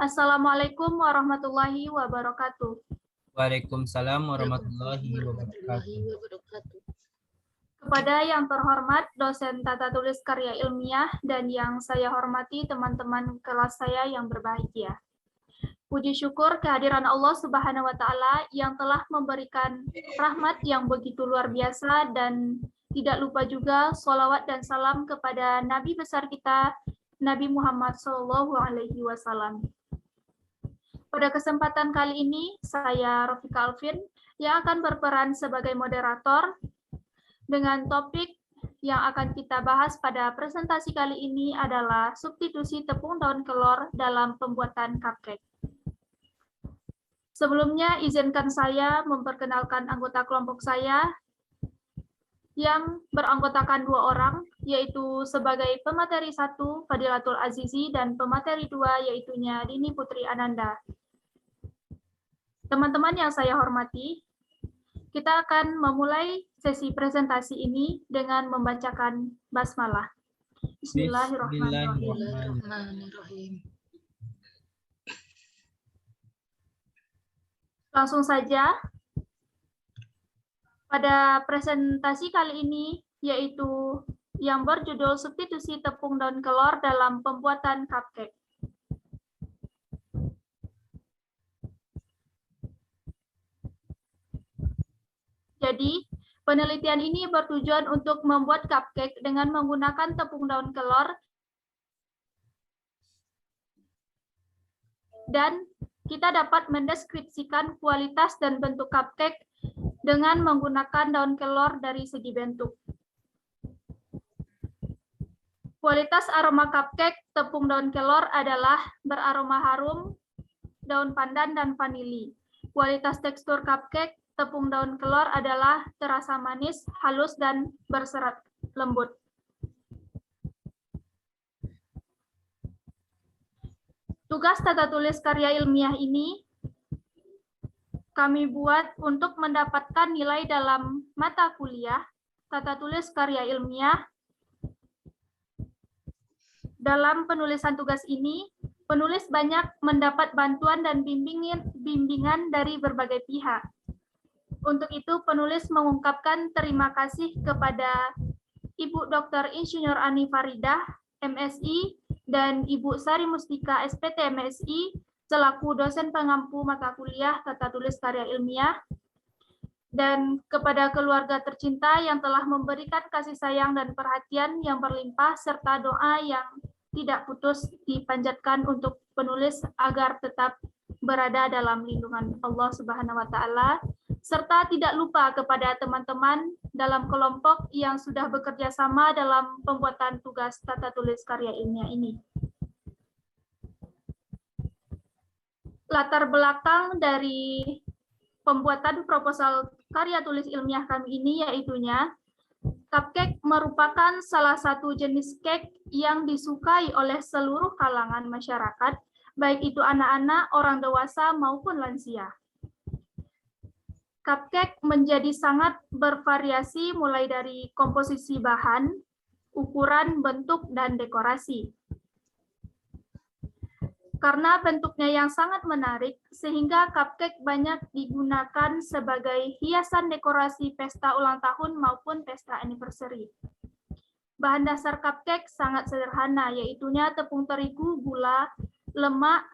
Assalamualaikum warahmatullahi wabarakatuh. Waalaikumsalam warahmatullahi warahmatullahi wabarakatuh. wabarakatuh. Kepada yang terhormat dosen tata tulis karya ilmiah dan yang saya hormati teman-teman kelas saya yang berbahagia. Puji syukur kehadiran Allah Subhanahu wa Ta'ala yang telah memberikan rahmat yang begitu luar biasa, dan tidak lupa juga sholawat dan salam kepada Nabi besar kita, Nabi Muhammad SAW. Pada kesempatan kali ini, saya Rofika Alvin yang akan berperan sebagai moderator dengan topik yang akan kita bahas pada presentasi kali ini adalah substitusi tepung daun kelor dalam pembuatan cupcake. Sebelumnya, izinkan saya memperkenalkan anggota kelompok saya yang beranggotakan 2 orang, yaitu sebagai pemateri 1, Fadilatul Azizi, dan pemateri 2, yaitunya Dini Putri Ananda. Teman-teman yang saya hormati, kita akan memulai sesi presentasi ini dengan membacakan basmalah. Bismillahirrahmanirrahim. Bismillahirrahmanirrahim. Langsung saja, pada presentasi kali ini, yaitu yang berjudul substitusi tepung daun kelor dalam pembuatan cupcake. Jadi, penelitian ini bertujuan untuk membuat cupcake dengan menggunakan tepung daun kelor, dan kita dapat mendeskripsikan kualitas dan bentuk cupcake dengan menggunakan daun kelor dari segi bentuk. Kualitas aroma cupcake tepung daun kelor adalah beraroma harum, daun pandan, dan vanili. Kualitas tekstur cupcake tepung daun kelor adalah terasa manis, halus, dan berserat lembut. Tugas tata tulis karya ilmiah ini kami buat untuk mendapatkan nilai dalam mata kuliah tata tulis karya ilmiah. Dalam penulisan tugas ini, penulis banyak mendapat bantuan dan bimbingan dari berbagai pihak. Untuk itu, penulis mengungkapkan terima kasih kepada Ibu Dr. Insinyur Ani Faridah, MSI, dan Ibu Sari Mustika, SPT MSI, selaku dosen pengampu mata kuliah tata tulis karya ilmiah, dan kepada keluarga tercinta yang telah memberikan kasih sayang dan perhatian yang berlimpah, serta doa yang tidak putus dipanjatkan untuk penulis agar tetap berada dalam lindungan Allah Subhanahu wa Ta'ala, serta tidak lupa kepada teman-teman dalam kelompok yang sudah bekerja sama dalam pembuatan tugas tata tulis karya ilmiah ini. Latar belakang dari pembuatan proposal karya tulis ilmiah kami ini yaitunya, cupcake merupakan salah satu jenis cake yang disukai oleh seluruh kalangan masyarakat, baik itu anak-anak, orang dewasa, maupun lansia. Cupcake menjadi sangat bervariasi mulai dari komposisi bahan, ukuran, bentuk, dan dekorasi. Karena bentuknya yang sangat menarik, sehingga cupcake banyak digunakan sebagai hiasan dekorasi pesta ulang tahun maupun pesta anniversary. Bahan dasar cupcake sangat sederhana, yaitunya tepung terigu, gula, lemak,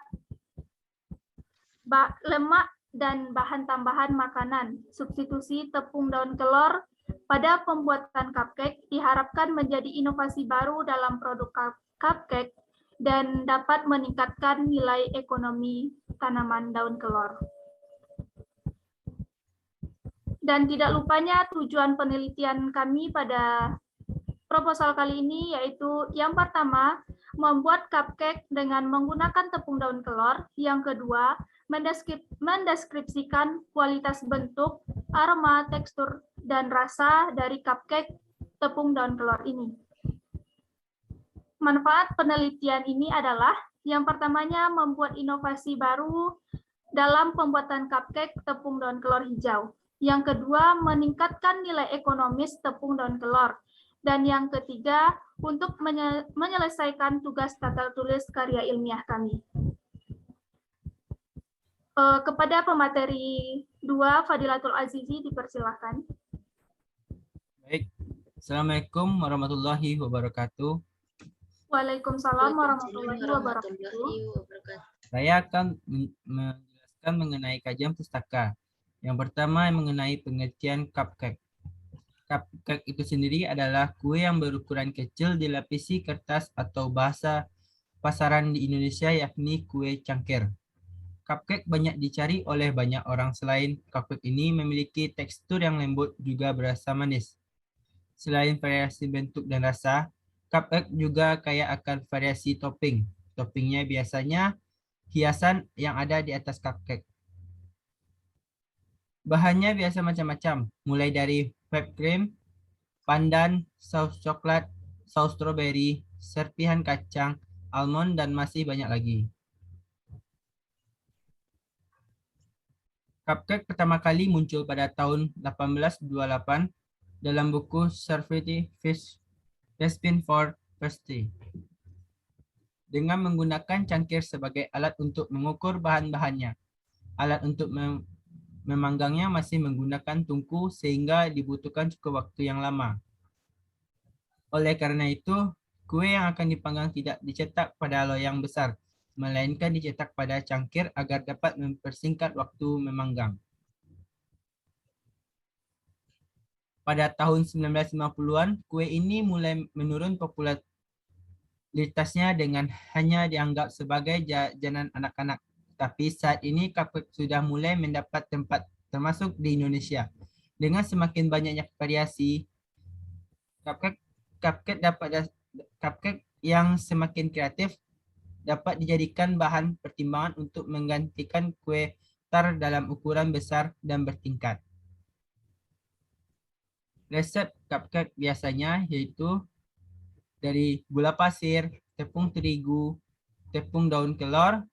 dan bahan tambahan makanan. Substitusi tepung daun kelor pada pembuatan cupcake diharapkan menjadi inovasi baru dalam produk cupcake dan dapat meningkatkan nilai ekonomi tanaman daun kelor. Dan tidak lupanya tujuan penelitian kami pada proposal kali ini yaitu yang pertama, membuat cupcake dengan menggunakan tepung daun kelor. Yang kedua, mendeskripsikan kualitas bentuk, aroma, tekstur, dan rasa dari cupcake tepung daun kelor ini. Manfaat penelitian ini adalah yang pertamanya membuat inovasi baru dalam pembuatan cupcake tepung daun kelor hijau. Yang kedua, meningkatkan nilai ekonomis tepung daun kelor. Dan yang ketiga, untuk menyelesaikan tugas tata tulis karya ilmiah kami. Kepada pemateri 2, Fadilatul Azizi, dipersilahkan. Baik. Assalamualaikum warahmatullahi wabarakatuh. Waalaikumsalam warahmatullahi warahmatullahi wabarakatuh. wabarakatuh. Saya akan menjelaskan mengenai kajian pustaka. Yang pertama mengenai pengertian cupcake. Cupcake itu sendiri adalah kue yang berukuran kecil dilapisi kertas atau bahasa pasaran di Indonesia yakni kue cangkir. Cupcake banyak dicari oleh banyak orang. Selain cupcake ini memiliki tekstur yang lembut juga berasa manis. Selain variasi bentuk dan rasa, cupcake juga kaya akan variasi topping. Toppingnya biasanya hiasan yang ada di atas cupcake. Bahannya biasa macam-macam, mulai dari whipped cream, pandan, saus coklat, saus strawberry, serpihan kacang, almond, dan masih banyak lagi. Cupcake pertama kali muncul pada tahun 1828 dalam buku Serviette Fish Recipe for Pastry. Dengan menggunakan cangkir sebagai alat untuk mengukur bahan-bahannya. Alat untuk memanggangnya masih menggunakan tungku sehingga dibutuhkan cukup waktu yang lama. Oleh karena itu, kue yang akan dipanggang tidak dicetak pada loyang besar, melainkan dicetak pada cangkir agar dapat mempersingkat waktu memanggang. Pada tahun 1950-an, kue ini mulai menurun popularitasnya dengan hanya dianggap sebagai jajanan anak-anak. Tapi saat ini cupcake sudah mulai mendapat tempat termasuk di Indonesia. Dengan semakin banyaknya variasi, cupcake yang semakin kreatif dapat dijadikan bahan pertimbangan untuk menggantikan kue tar dalam ukuran besar dan bertingkat. Resep cupcake biasanya yaitu dari gula pasir, tepung terigu, tepung daun kelor,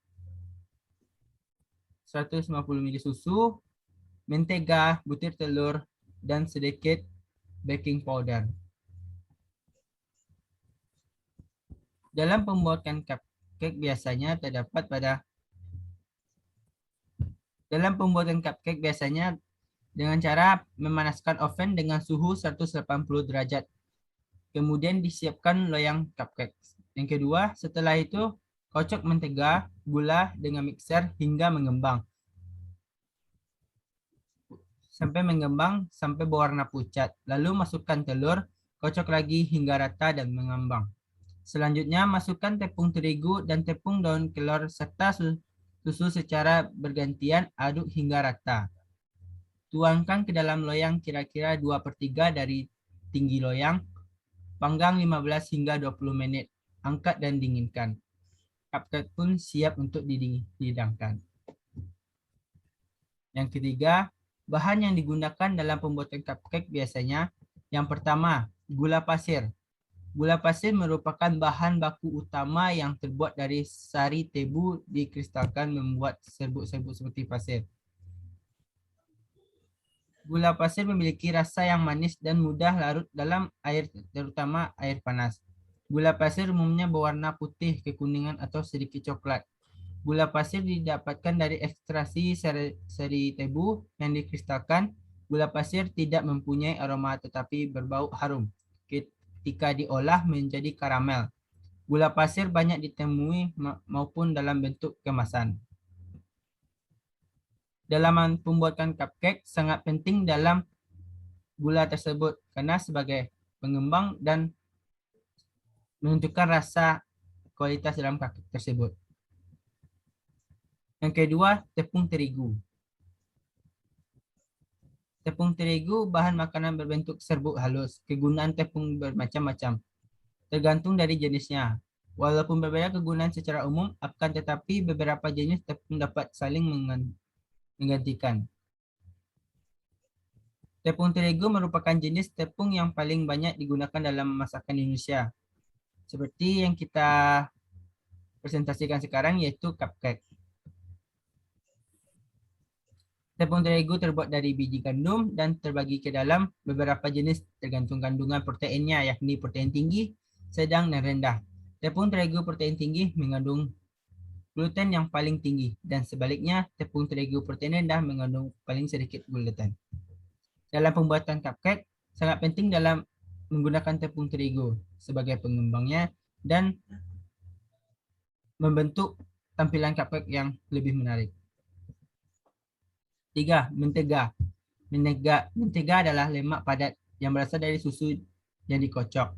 150 ml susu, mentega, butir telur, dan sedikit baking powder. Dalam pembuatan cupcake biasanya dengan cara memanaskan oven dengan suhu 180 derajat. Kemudian disiapkan loyang cupcake. Yang kedua, setelah itu kocok mentega, gula dengan mixer hingga mengembang. Sampai berwarna pucat. Lalu masukkan telur, kocok lagi hingga rata dan mengembang. Selanjutnya masukkan tepung terigu dan tepung daun kelor serta susu secara bergantian, aduk hingga rata. Tuangkan ke dalam loyang kira-kira 2/3 dari tinggi loyang. Panggang 15 hingga 20 menit. Angkat dan dinginkan. Cupcake pun siap untuk dihidangkan. Yang ketiga, bahan yang digunakan dalam pembuatan cupcake biasanya yang pertama, gula pasir. Gula pasir merupakan bahan baku utama yang terbuat dari sari tebu dikristalkan membuat serbuk-serbuk seperti pasir. Gula pasir memiliki rasa yang manis dan mudah larut dalam air, terutama air panas. Gula pasir umumnya berwarna putih, kekuningan, atau sedikit coklat. Gula pasir didapatkan dari ekstraksi sari tebu yang dikristalkan. Gula pasir tidak mempunyai aroma tetapi berbau harum ketika diolah menjadi karamel. Gula pasir banyak ditemui maupun dalam bentuk kemasan. Dalam pembuatan cupcake sangat penting dalam gula tersebut karena sebagai pengembang dan menentukan rasa kualitas dalam cupcake tersebut. Yang kedua, tepung terigu. Tepung terigu bahan makanan berbentuk serbuk halus. Kegunaan tepung bermacam-macam, tergantung dari jenisnya. Walaupun berbeda kegunaan secara umum, akan tetapi beberapa jenis tepung dapat saling menggantikan. Tepung terigu merupakan jenis tepung yang paling banyak digunakan dalam masakan Indonesia. Seperti yang kita presentasikan sekarang yaitu cupcake. Tepung terigu terbuat dari biji gandum dan terbagi ke dalam beberapa jenis tergantung kandungan proteinnya, yakni protein tinggi, sedang, dan rendah. Tepung terigu protein tinggi mengandung gluten yang paling tinggi, dan sebaliknya tepung terigu protein rendah mengandung paling sedikit gluten. Dalam pembuatan cupcake, sangat penting dalam menggunakan tepung terigu sebagai pengembangnya dan membentuk tampilan cupcake yang lebih menarik. 3. Mentega. Mentega adalah lemak padat yang berasal dari susu yang dikocok.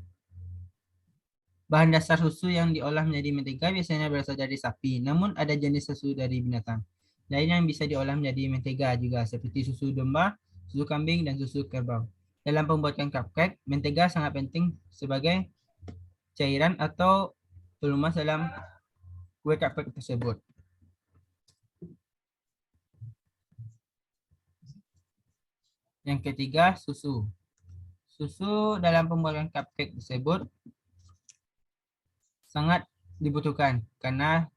Bahan dasar susu yang diolah menjadi mentega biasanya berasal dari sapi, namun ada jenis susu dari binatang lain yang bisa diolah menjadi mentega juga, seperti susu domba, susu kambing, dan susu kerbau. Dalam pembuatan cupcake, mentega sangat penting sebagai cairan atau pelumas dalam kue cupcake tersebut. Yang ketiga, susu. Susu dalam pembuatan cupcake tersebut sangat dibutuhkan karena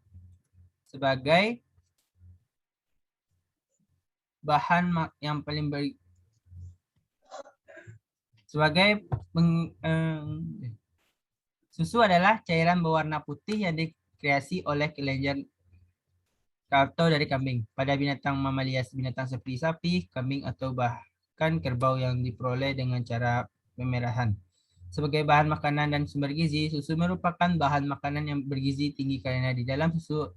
sebagai bahan yang paling susu adalah cairan berwarna putih yang dikreasi oleh kelenjar atau dari kambing pada binatang mamalia, binatang seperti sapi, kambing, atau bahkan kerbau yang diperoleh dengan cara pemerahan. Sebagai bahan makanan dan sumber gizi, susu merupakan bahan makanan yang bergizi tinggi karena di dalam susu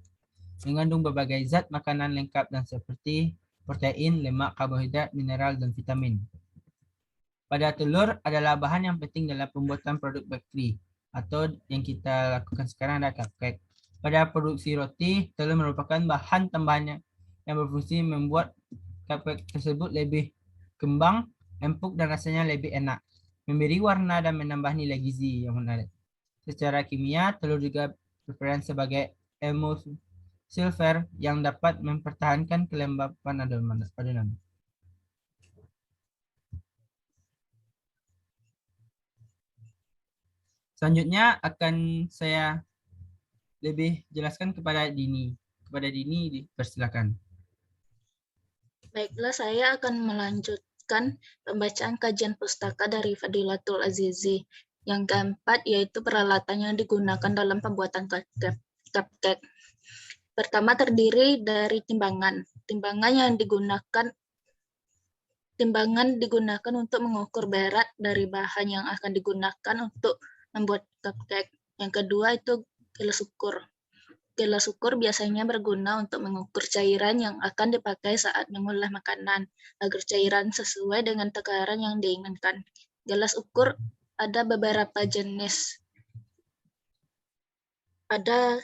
mengandung berbagai zat makanan lengkap dan seperti protein, lemak, karbohidrat, mineral, dan vitamin. Pada telur adalah bahan yang penting dalam pembuatan produk bakery atau yang kita lakukan sekarang adalah cupcake. Pada produksi roti, telur merupakan bahan tambahan yang berfungsi membuat cupcake tersebut lebih kembang, empuk, dan rasanya lebih enak, memberi warna dan menambah nilai gizi yang menarik. Secara kimia, telur juga berperan sebagai emulsifier yang dapat mempertahankan kelembapan adonan. Selanjutnya akan saya lebih jelaskan kepada Dini. Kepada Dini, dipersilakan. Baiklah, saya akan melanjutkan pembacaan kajian pustaka dari Fadilatul Azizi. Yang keempat yaitu peralatan yang digunakan dalam pembuatan cupcake. Pertama terdiri dari timbangan. Timbangan digunakan untuk mengukur berat dari bahan yang akan digunakan untuk membuat cupcake. Yang kedua itu gelas ukur. Gelas ukur biasanya berguna untuk mengukur cairan yang akan dipakai saat mengolah makanan, agar cairan sesuai dengan takaran yang diinginkan. Gelas ukur ada beberapa jenis. Ada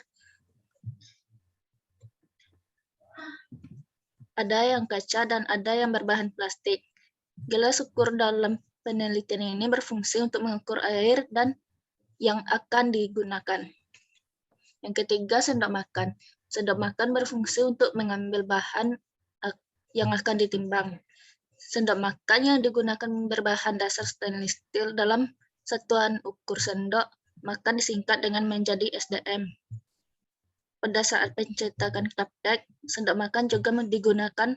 yang kaca dan ada yang berbahan plastik. Gelas ukur dalam penelitian ini berfungsi untuk mengukur air dan yang akan digunakan. Yang ketiga, sendok makan. Sendok makan berfungsi untuk mengambil bahan yang akan ditimbang. Sendok makan yang digunakan berbahan dasar stainless steel dalam satuan ukur sendok makan disingkat dengan menjadi SDM. Pada saat pencetakan cupcake, sendok makan juga digunakan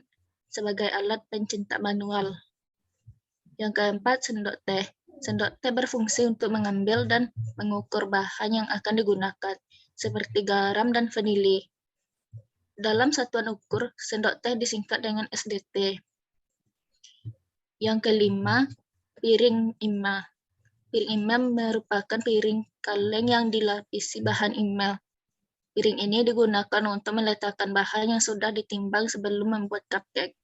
sebagai alat pencetak manual. Yang keempat, sendok teh. Sendok teh berfungsi untuk mengambil dan mengukur bahan yang akan digunakan, seperti garam dan vanili. Dalam satuan ukur, sendok teh disingkat dengan SDT. Yang kelima, piring imah. Piring imah merupakan piring kaleng yang dilapisi bahan imah. Piring ini digunakan untuk meletakkan bahan yang sudah ditimbang sebelum membuat cupcake.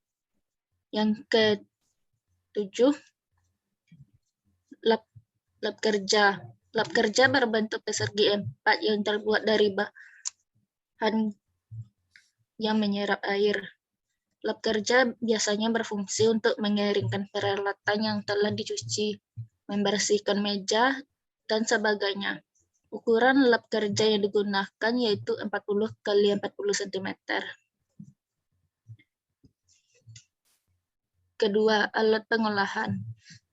Yang ketujuh, lap kerja. Lap kerja berbentuk persegi 4 yang terbuat dari bahan yang menyerap air. Lap kerja biasanya berfungsi untuk mengeringkan peralatan yang telah dicuci, membersihkan meja, dan sebagainya. Ukuran lap kerja yang digunakan yaitu 40 x 40 cm. Kedua, alat pengolahan.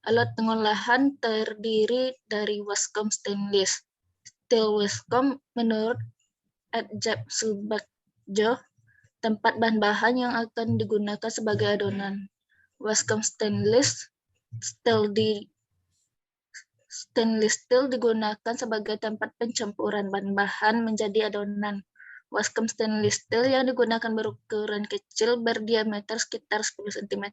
Alat pengolahan terdiri dari waskom stainless. Steel waskom menurut Adjab Subakjo, tempat bahan-bahan yang akan digunakan sebagai adonan. Waskom stainless steel digunakan sebagai tempat pencampuran bahan-bahan menjadi adonan. Waskom stainless steel yang digunakan berukuran kecil berdiameter sekitar 10 cm.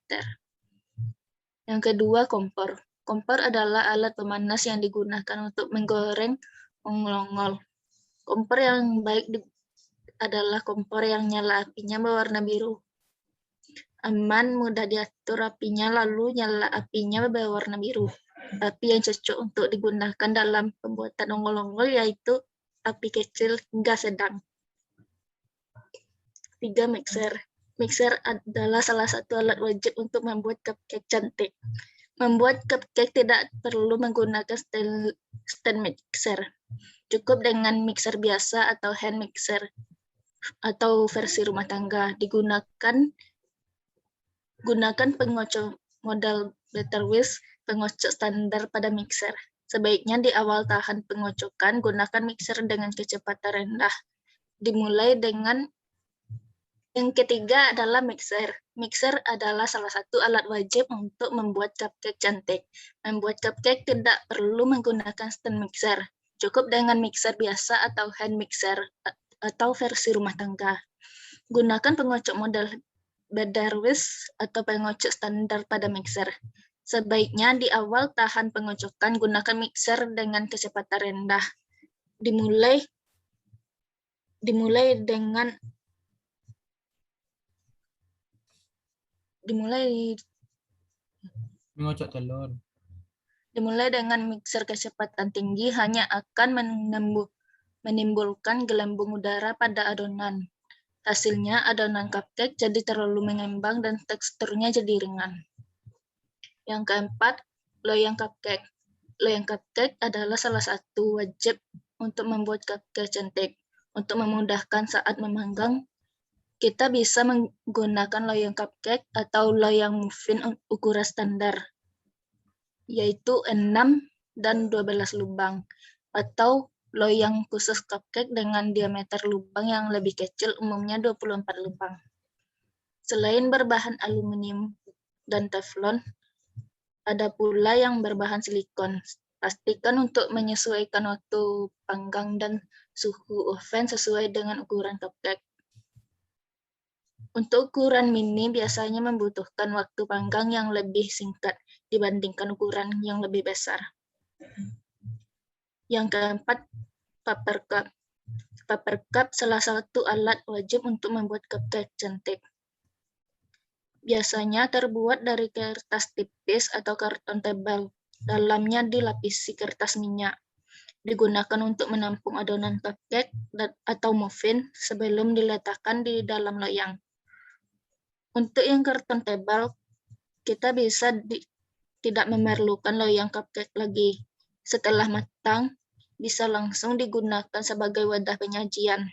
Yang kedua, kompor. Kompor adalah alat pemanas yang digunakan untuk menggoreng ongol-ongol. Kompor yang baik adalah kompor yang nyala apinya berwarna biru. Aman, mudah diatur apinya, lalu nyala apinya berwarna biru. Api yang cocok untuk digunakan dalam pembuatan ongol-ongol yaitu api kecil hingga sedang. 3. Mixer. Mixer adalah salah satu alat wajib untuk membuat cupcake cantik. Membuat cupcake tidak perlu menggunakan stand mixer. Cukup dengan mixer biasa atau hand mixer atau versi rumah tangga. Gunakan pengocok model Butterwick, pengocok standar pada mixer. Sebaiknya di awal tahan pengocokan, gunakan mixer dengan kecepatan rendah. Dimulai dengan yang ketiga adalah mixer. Mixer adalah salah satu alat wajib untuk membuat cupcake cantik. Membuat cupcake tidak perlu menggunakan stand mixer. Cukup dengan mixer biasa atau hand mixer atau versi rumah tangga. Gunakan pengocok model Butterwick atau pengocok standar pada mixer. Sebaiknya di awal tahan pengocokan, gunakan mixer dengan kecepatan rendah. Dimulai Mengocok telur. Dimulai dengan mixer kecepatan tinggi hanya akan menimbulkan gelembung udara pada adonan. Hasilnya adonan cupcake jadi terlalu mengembang dan teksturnya jadi ringan. Yang keempat, loyang cupcake. Loyang cupcake adalah salah satu wajib untuk membuat cupcake cantik. Untuk memudahkan saat memanggang, kita bisa menggunakan loyang cupcake atau loyang muffin ukuran standar, yaitu 6 dan 12 lubang, atau loyang khusus cupcake dengan diameter lubang yang lebih kecil, umumnya 24 lubang. Selain berbahan aluminium dan teflon, ada pula yang berbahan silikon. Pastikan untuk menyesuaikan waktu panggang dan suhu oven sesuai dengan ukuran cupcake. Untuk ukuran mini biasanya membutuhkan waktu panggang yang lebih singkat dibandingkan ukuran yang lebih besar. Yang keempat, paper cup. Paper cup salah satu alat wajib untuk membuat cupcake cantik. Biasanya terbuat dari kertas tipis atau karton tebal. Dalamnya dilapisi kertas minyak. Digunakan untuk menampung adonan cupcake atau muffin sebelum diletakkan di dalam loyang. Untuk yang karton tebal, kita bisa tidak memerlukan loyang cupcake lagi. Setelah matang, bisa langsung digunakan sebagai wadah penyajian.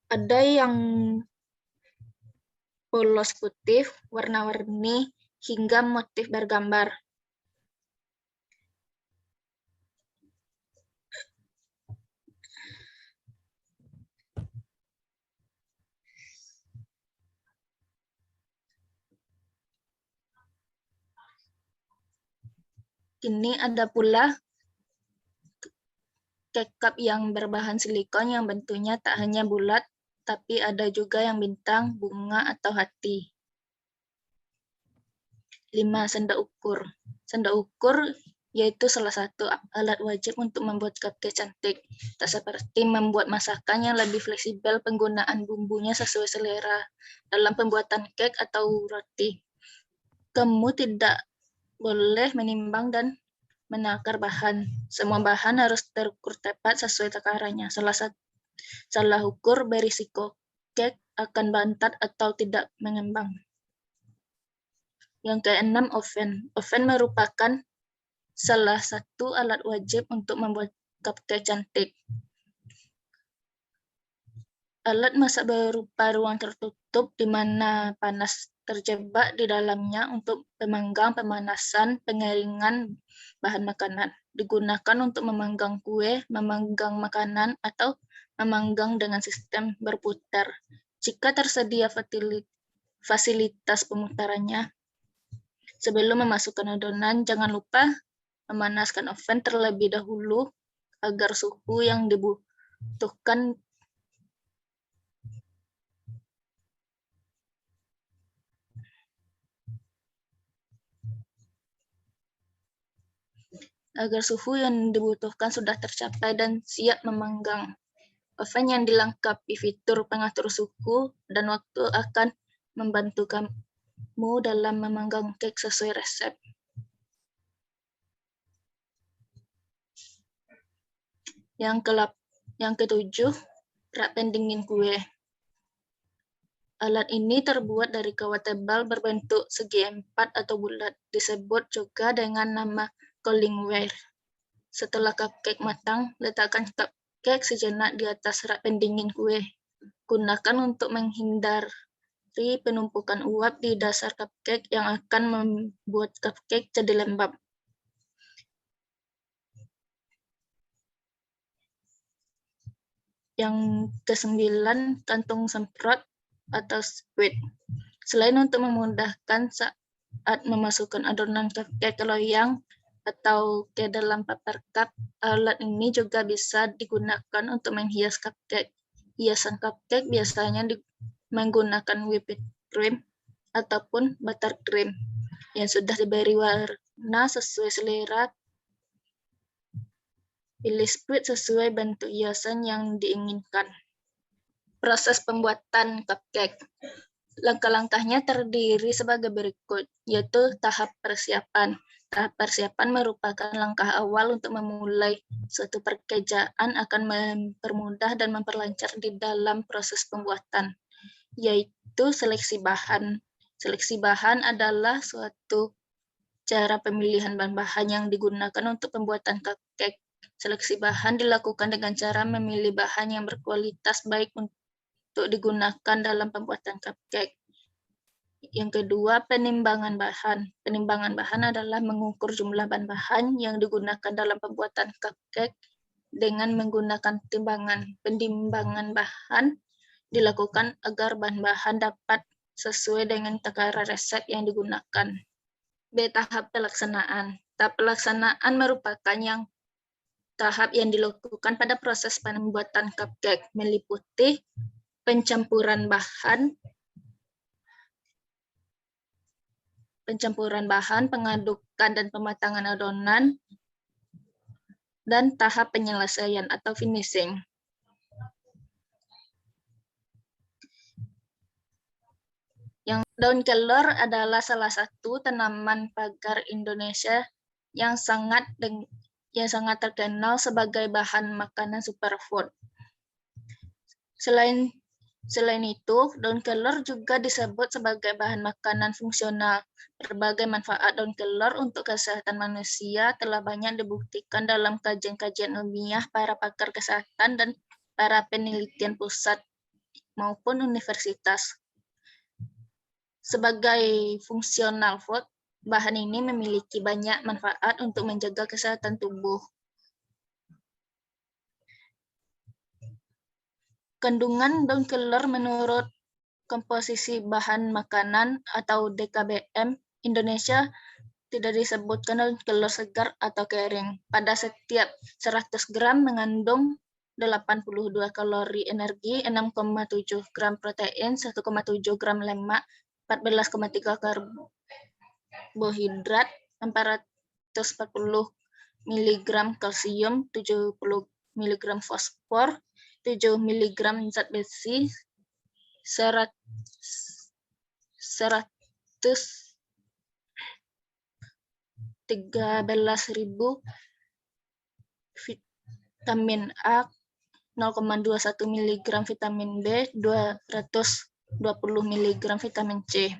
Ada yang polos putih, warna-warni, hingga motif bergambar. Kini ada pula cake cup yang berbahan silikon yang bentuknya tak hanya bulat, tapi ada juga yang bintang, bunga, atau hati. 5. Sendok ukur. Sendok ukur yaitu salah satu alat wajib untuk membuat cupcake cantik. Tak seperti membuat masakan yang lebih fleksibel, penggunaan bumbunya sesuai selera dalam pembuatan cake atau roti. Kamu tidak boleh menimbang dan menakar bahan. Semua bahan harus terukur tepat sesuai takarannya. Salah ukur berisiko cake akan bantat atau tidak mengembang. Yang keenam, oven. Oven merupakan salah satu alat wajib untuk membuat cupcake cantik. Alat masak berupa ruang tertutup di mana panas terjebak di dalamnya untuk pemanggang, pemanasan, pengeringan bahan makanan. Digunakan untuk memanggang kue, memanggang makanan, atau memanggang dengan sistem berputar. Jika tersedia fasilitas pemutarannya, sebelum memasukkan adonan, jangan lupa memanaskan oven terlebih dahulu agar suhu yang dibutuhkan sudah tercapai dan siap memanggang. Oven yang dilengkapi fitur pengatur suhu dan waktu akan membantu kamu dalam memanggang cake sesuai resep. Yang ketujuh, rak pendingin kue. Alat ini terbuat dari kawat tebal berbentuk segi empat atau bulat, disebut juga dengan nama cooling wire. Setelah cupcake matang, letakkan cupcake sejenak di atas rak pendingin kue. Gunakan untuk menghindari penumpukan uap di dasar cupcake yang akan membuat cupcake jadi lembab. Yang kesembilan, kantung semprot atau squid. Selain untuk memudahkan saat memasukkan adonan cupcake ke loyang atau ke dalam paper cup, alat ini juga bisa digunakan untuk menghias cupcake. Hiasan cupcake biasanya menggunakan whipped cream ataupun buttercream yang sudah diberi warna sesuai selera. Pilih squid sesuai bentuk hiasan yang diinginkan. Proses pembuatan cupcake. Langkah-langkahnya terdiri sebagai berikut, yaitu tahap persiapan. Tahap persiapan merupakan langkah awal untuk memulai suatu pekerjaan, akan mempermudah dan memperlancar di dalam proses pembuatan, yaitu seleksi bahan. Seleksi bahan adalah suatu cara pemilihan bahan-bahan yang digunakan untuk pembuatan cupcake. Seleksi bahan dilakukan dengan cara memilih bahan yang berkualitas baik untuk digunakan dalam pembuatan cupcake. Yang kedua, penimbangan bahan. Penimbangan bahan adalah mengukur jumlah bahan-bahan yang digunakan dalam pembuatan cupcake dengan menggunakan timbangan. Penimbangan bahan dilakukan agar bahan-bahan dapat sesuai dengan takaran resep yang digunakan. B. Tahap pelaksanaan. Tahap pelaksanaan merupakan tahap yang dilakukan pada proses pembuatan cupcake, meliputi pencampuran bahan, pengadukan dan pematangan adonan, dan tahap penyelesaian atau finishing. Yang daun kelor adalah salah satu tanaman pagar Indonesia yang sangat terkenal sebagai bahan makanan superfood. Selain itu, daun kelor juga disebut sebagai bahan makanan fungsional. Berbagai manfaat daun kelor untuk kesehatan manusia telah banyak dibuktikan dalam kajian-kajian ilmiah para pakar kesehatan dan para penelitian pusat maupun universitas. Sebagai fungsional food, bahan ini memiliki banyak manfaat untuk menjaga kesehatan tubuh. Kandungan daun kelor menurut komposisi bahan makanan atau DKBM Indonesia tidak disebutkan daun kelor segar atau kering. Pada setiap 100 gram mengandung 82 kalori energi, 6,7 gram protein, 1,7 gram lemak, 14,3 karbohidrat, 440 mg kalsium, 70 mg fosfor, 7 mg zat besi, 113.000 vitamin A, 0,21 mg vitamin B, 220 mg vitamin C.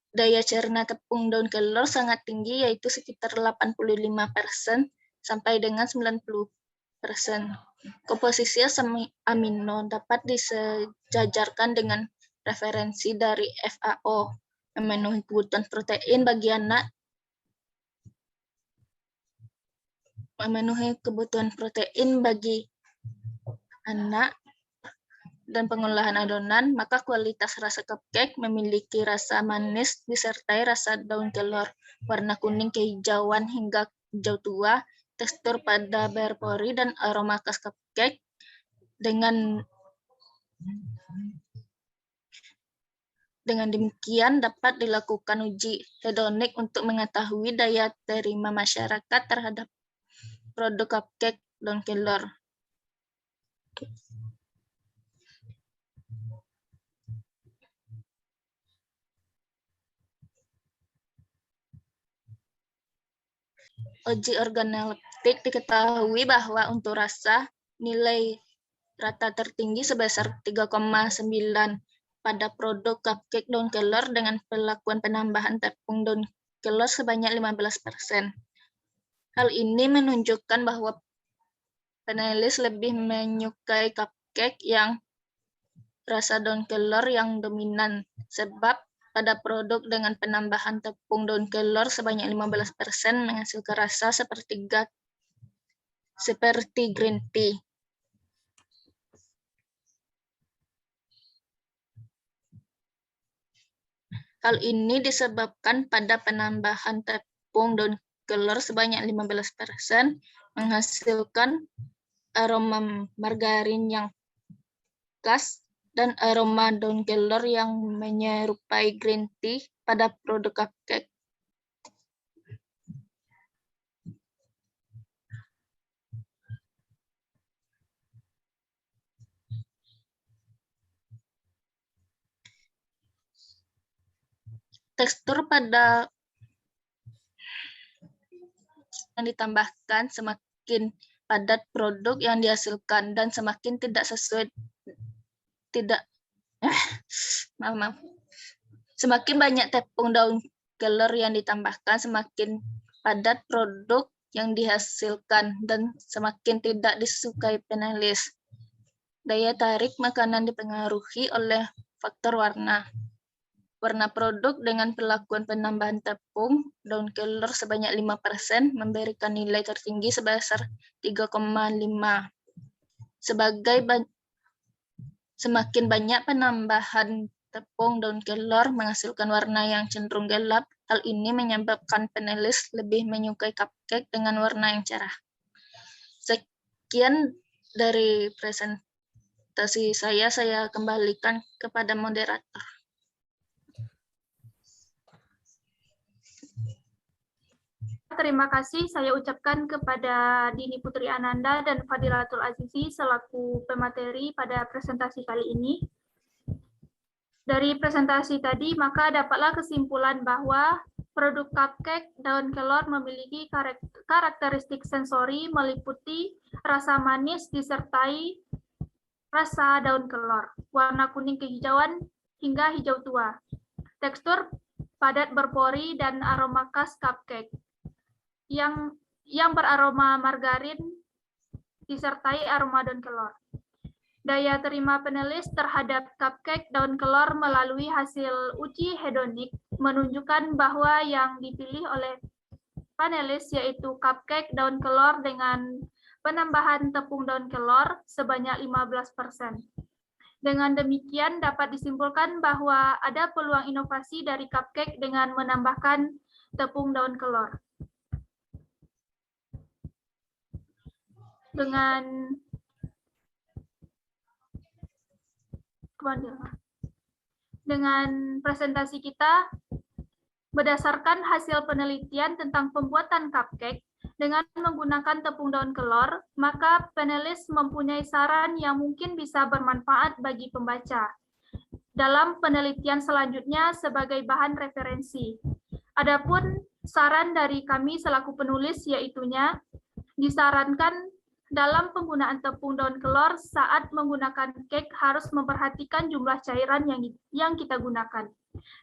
Daya cerna tepung daun kelor sangat tinggi, yaitu sekitar 85% sampai dengan 90%. Komposisi asam amino dapat disejajarkan dengan referensi dari FAO, memenuhi kebutuhan protein bagi anak, dan pengolahan adonan, maka kualitas rasa cupcake memiliki rasa manis disertai rasa daun kelor, warna kuning kehijauan hingga hijau tua, tekstur pada berpori dan aroma khas cupcake. Dengan demikian dapat dilakukan uji hedonik untuk mengetahui daya terima masyarakat terhadap produk cupcake Don Keller. Uji organoleptik diketahui bahwa untuk rasa nilai rata tertinggi sebesar 3,9 pada produk cupcake Don Keller dengan perlakuan penambahan tepung Don Keller sebanyak 15%. Hal ini menunjukkan bahwa panelis lebih menyukai cupcake yang rasa Don Keller yang dominan, sebab pada produk dengan penambahan tepung Don Keller sebanyak 15% menghasilkan rasa seperti green tea. Hal ini disebabkan pada penambahan tepung Don Keller sebanyak 15% menghasilkan aroma margarin yang khas dan aroma Don Keller yang menyerupai green tea pada produk cupcake. Tekstur pada yang ditambahkan semakin padat produk yang dihasilkan dan semakin semakin banyak tepung Don Keller yang ditambahkan, semakin padat produk yang dihasilkan dan semakin tidak disukai panelis. Daya tarik makanan dipengaruhi oleh faktor warna. Warna produk dengan perlakuan penambahan tepung Don Keller sebanyak 5% memberikan nilai tertinggi sebesar 3,5. Semakin banyak penambahan tepung Don Keller menghasilkan warna yang cenderung gelap. Hal ini menyebabkan panelis lebih menyukai cupcake dengan warna yang cerah. Sekian dari presentasi saya kembalikan kepada moderator. Terima kasih saya ucapkan kepada Dini Putri Ananda dan Fadilatul Azizi selaku pemateri pada presentasi kali ini. Dari presentasi tadi, maka dapatlah kesimpulan bahwa produk cupcake Don Keller memiliki karakteristik sensori meliputi rasa manis disertai rasa daun kelor, warna kuning kehijauan hingga hijau tua, tekstur padat berpori dan aroma khas cupcake yang beraroma margarin disertai aroma daun kelor. Daya terima panelis terhadap cupcake daun kelor melalui hasil uji hedonik menunjukkan bahwa yang dipilih oleh panelis yaitu cupcake daun kelor dengan penambahan tepung daun kelor sebanyak 15%. Dengan demikian dapat disimpulkan bahwa ada peluang inovasi dari cupcake dengan menambahkan tepung daun kelor. Dengan presentasi kita, berdasarkan hasil penelitian tentang pembuatan cupcake dengan menggunakan tepung daun kelor, maka panelis mempunyai saran yang mungkin bisa bermanfaat bagi pembaca dalam penelitian selanjutnya sebagai bahan referensi. Adapun saran dari kami selaku penulis yaitunya disarankan dalam penggunaan tepung daun kelor saat menggunakan cake harus memperhatikan jumlah cairan yang kita gunakan.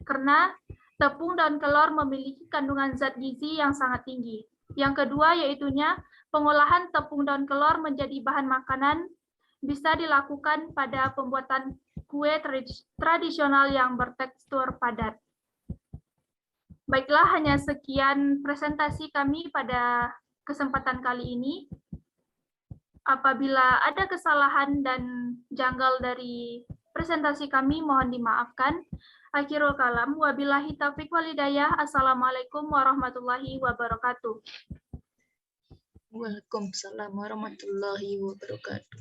Karena tepung daun kelor memiliki kandungan zat gizi yang sangat tinggi. Yang kedua yaitunya pengolahan tepung daun kelor menjadi bahan makanan bisa dilakukan pada pembuatan kue tradisional yang bertekstur padat. Baiklah, hanya sekian presentasi kami pada kesempatan kali ini. Apabila ada kesalahan dan janggal dari presentasi kami, mohon dimaafkan. Akhirul kalam, wabillahi taufiq walhidayah. Assalamualaikum warahmatullahi wabarakatuh. Waalaikumsalam warahmatullahi wabarakatuh.